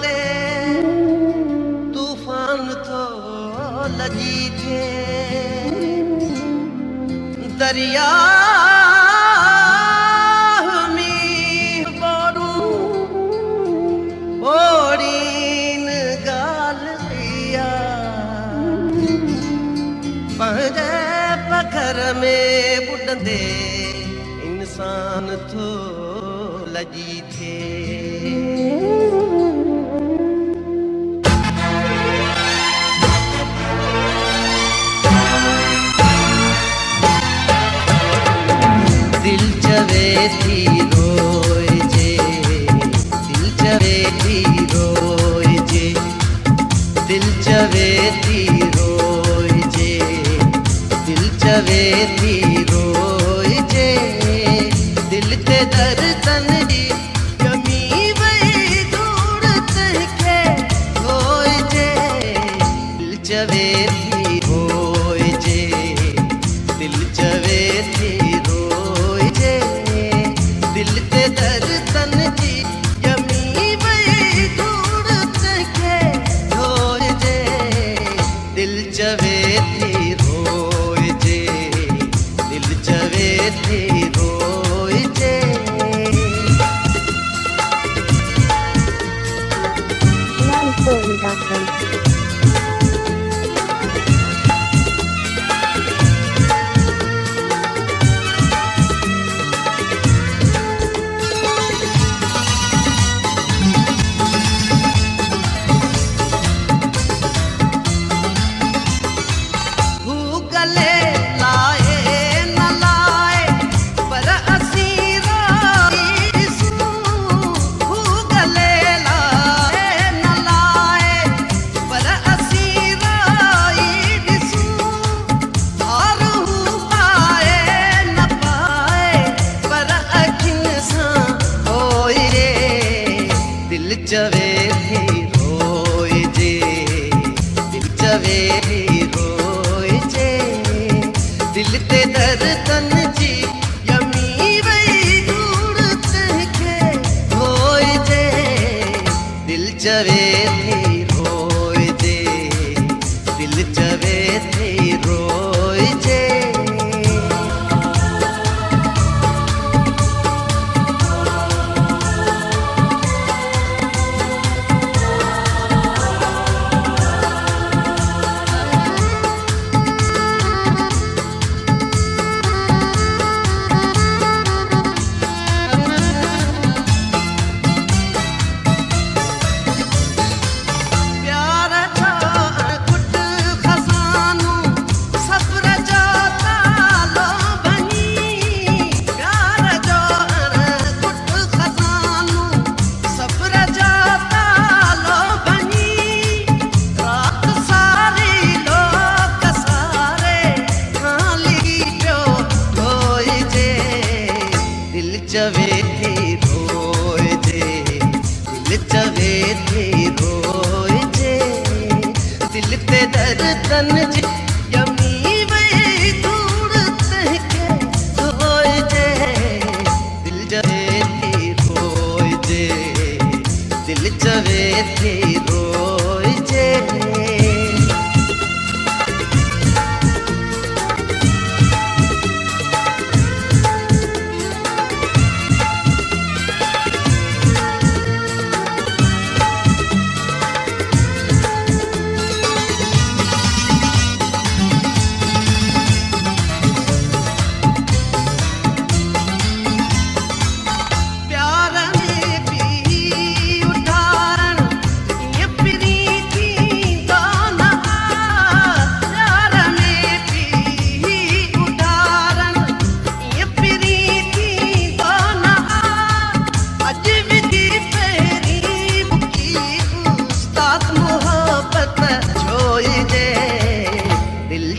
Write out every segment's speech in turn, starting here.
ते तूफान थो लगी थे दरिया घर में बुढ़ंदे इंसान थो लगी थे दिल चवे थी रोए जे दिल चवे थी रोए जे दिल चवे थी रोए जे दिल चवे थी रोए जे दिल ते दर्दन जी यमी वही दूर तहके होए जे दिल चवे थी रोए जे दिल चवे थी रोए जे दिल ते दर्दन जी यमी वही दूर तहके होए जे दिल चवे थी रोए जे दिल चवे थी रोए जे चवे थी रोए जे दिल चवे थी रोए जे दिल ते दर्दन जी यमी वही दूर तहके होए जे दिल चवे थी रोए जे दिल चवे थी रोए जे चवे थी रोए जे दिल चवे थी रोए जे दिल ते दर्दन जी यमी वही दूर तहके होए जे दिल चवे थी रोए जे दिल चवे थी रोए जे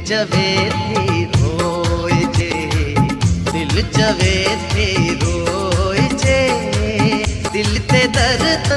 चवे थी रोए जे दिल चवे थी रोए जे दिल ते दर्द